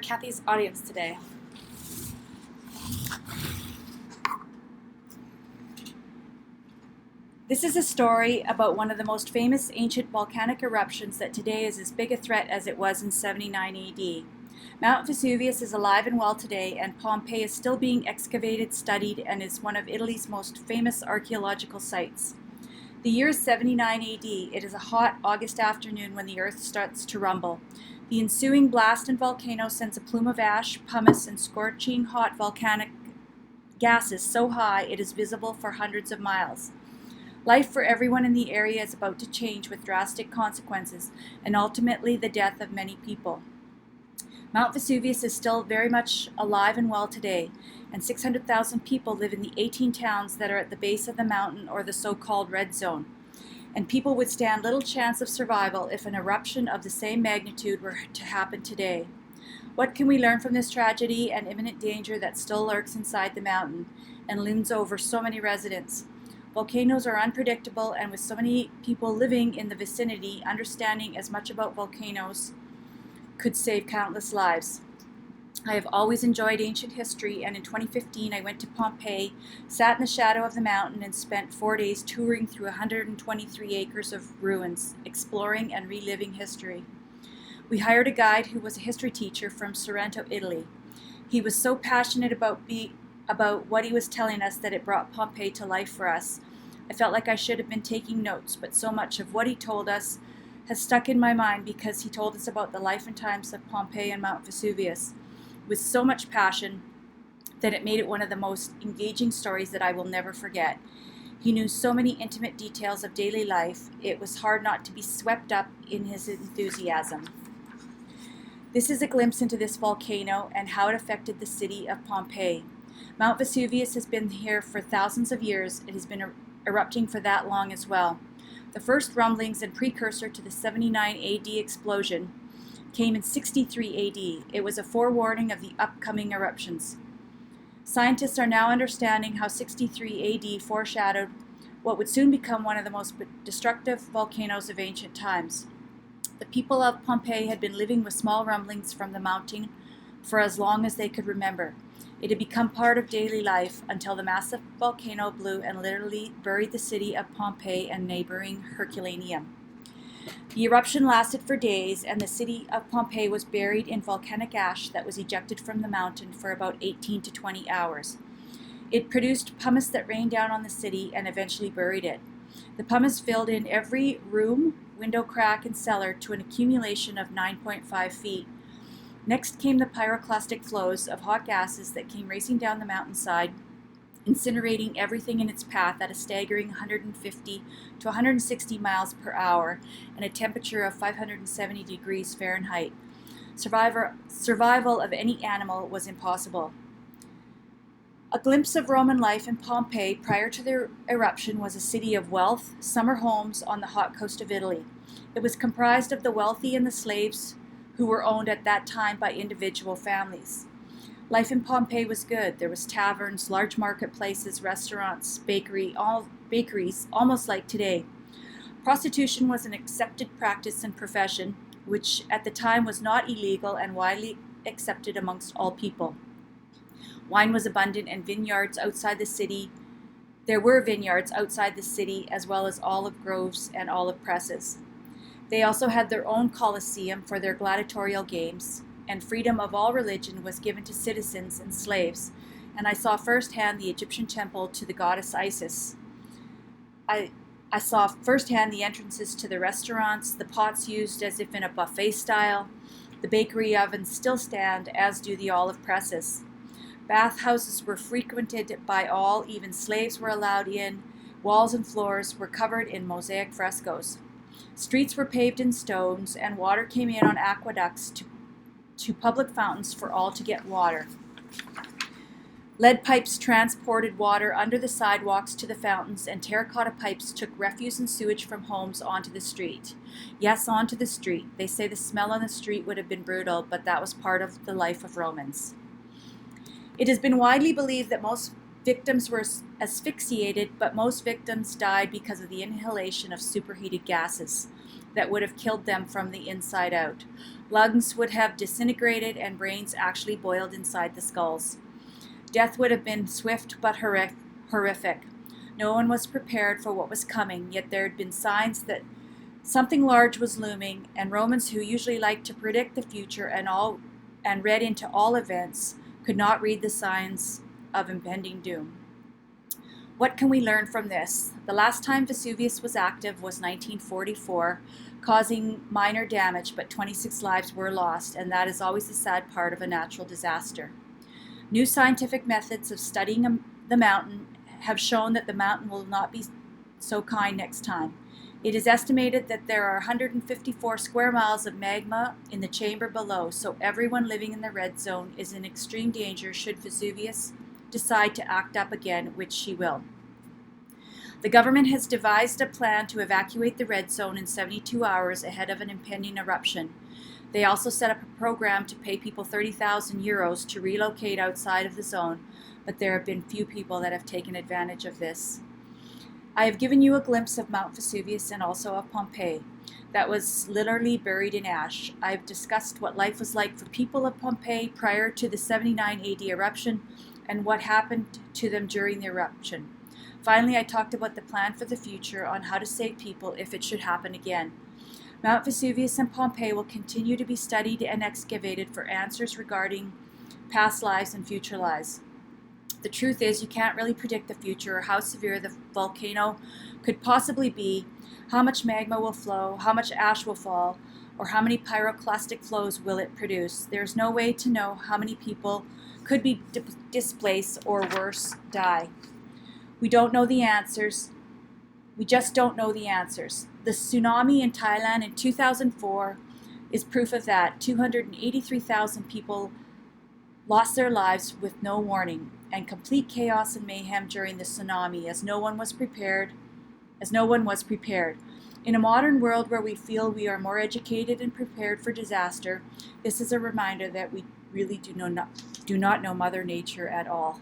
Kathy's audience today. This is a story about one of the most famous ancient volcanic eruptions that today is as big a threat as it was in 79 AD. Mount Vesuvius is alive and well today, and Pompeii is still being excavated, studied, and is one of Italy's most famous archaeological sites. The year is 79 AD. It is a hot August afternoon when the earth starts to rumble. The ensuing blast and volcano sends a plume of ash, pumice, and scorching hot volcanic gases so high it is visible for hundreds of miles. Life for everyone in the area is about to change with drastic consequences, and ultimately the death of many people. Mount Vesuvius is still very much alive and well today, and 600,000 people live in the 18 towns that are at the base of the mountain, or the so-called red zone. And people would stand little chance of survival if an eruption of the same magnitude were to happen today. What can we learn from this tragedy and imminent danger that still lurks inside the mountain and looms over so many residents? Volcanoes are unpredictable, and with so many people living in the vicinity, understanding as much about volcanoes could save countless lives. I have always enjoyed ancient history, and in 2015 I went to Pompeii, sat in the shadow of the mountain, and spent 4 days touring through 123 acres of ruins, exploring and reliving history. We hired a guide who was a history teacher from Sorrento, Italy. He was so passionate about what he was telling us that it brought Pompeii to life for us. I felt like I should have been taking notes, but so much of what he told us has stuck in my mind because he told us about the life and times of Pompeii and Mount Vesuvius with so much passion that it made it one of the most engaging stories that I will never forget. He knew so many intimate details of daily life, it was hard not to be swept up in his enthusiasm. This is a glimpse into this volcano and how it affected the city of Pompeii. Mount Vesuvius has been here for thousands of years. It has been erupting for that long as well. The first rumblings and precursor to the 79 AD explosion came in 63 AD. It was a forewarning of the upcoming eruptions. Scientists are now understanding how 63 AD foreshadowed what would soon become one of the most destructive volcanoes of ancient times. The people of Pompeii had been living with small rumblings from the mountain for as long as they could remember. It had become part of daily life until the massive volcano blew and literally buried the city of Pompeii and neighboring Herculaneum. The eruption lasted for days, and the city of Pompeii was buried in volcanic ash that was ejected from the mountain for about 18 to 20 hours. It produced pumice that rained down on the city and eventually buried it. The pumice filled in every room, window crack, and cellar to an accumulation of 9.5 feet. Next came the pyroclastic flows of hot gases that came racing down the mountainside, incinerating everything in its path at a staggering 150 to 160 miles per hour and a temperature of 570 degrees Fahrenheit. Survival of any animal was impossible. A glimpse of Roman life in Pompeii prior to the eruption was a city of wealth, summer homes on the hot coast of Italy. It was comprised of the wealthy and the slaves who were owned at that time by individual families. Life in Pompeii was good. There was taverns, large marketplaces, restaurants, bakeries, almost like today. Prostitution was an accepted practice and profession, which at the time was not illegal and widely accepted amongst all people. Wine was abundant, and vineyards outside the city. There were vineyards outside the city, as well as olive groves and olive presses. They also had their own Colosseum for their gladiatorial games, and freedom of all religion was given to citizens and slaves, and I saw firsthand the Egyptian temple to the goddess Isis. I saw firsthand the entrances to the restaurants, the pots used as if in a buffet style. The bakery ovens still stand, as do the olive presses. Bathhouses were frequented by all, even slaves were allowed in. Walls and floors were covered in mosaic frescoes. Streets were paved in stones, and water came in on aqueducts to public fountains for all to get water. Lead pipes transported water under the sidewalks to the fountains, and terracotta pipes took refuse and sewage from homes onto the street. Yes, onto the street. They say the smell on the street would have been brutal, but that was part of the life of Romans. It has been widely believed that most victims were asphyxiated, but most victims died because of the inhalation of superheated gases. that would have killed them from the inside out. Lungs would have disintegrated and brains actually boiled inside the skulls. Death would have been swift but horrific. No one was prepared for what was coming, yet there had been signs that something large was looming, and Romans, who usually liked to predict the future and read into all events, could not read the signs of impending doom. What can we learn from this? The last time Vesuvius was active was 1944, causing minor damage, but 26 lives were lost, and that is always the sad part of a natural disaster. New scientific methods of studying the mountain have shown that the mountain will not be so kind next time. It is estimated that there are 154 square miles of magma in the chamber below, so everyone living in the red zone is in extreme danger should Vesuvius decide to act up again, which she will. The government has devised a plan to evacuate the red zone in 72 hours ahead of an impending eruption. They also set up a program to pay people 30,000 euros to relocate outside of the zone, but there have been few people that have taken advantage of this. I have given you a glimpse of Mount Vesuvius and also of Pompeii, that was literally buried in ash. I have discussed what life was like for people of Pompeii prior to the 79 AD eruption and what happened to them during the eruption. Finally, I talked about the plan for the future on how to save people if it should happen again. Mount Vesuvius and Pompeii will continue to be studied and excavated for answers regarding past lives and future lives. The truth is, you can't really predict the future or how severe the volcano could possibly be, how much magma will flow, how much ash will fall, or how many pyroclastic flows will it produce. There's no way to know how many people could be displaced or worse, die. We don't know the answers. We just don't know the answers. The tsunami in Thailand in 2004 is proof of that. 283,000 people lost their lives with no warning, and complete chaos and mayhem during the tsunami as no one was prepared. In a modern world where we feel we are more educated and prepared for disaster, this is a reminder that we really do not know Mother Nature at all.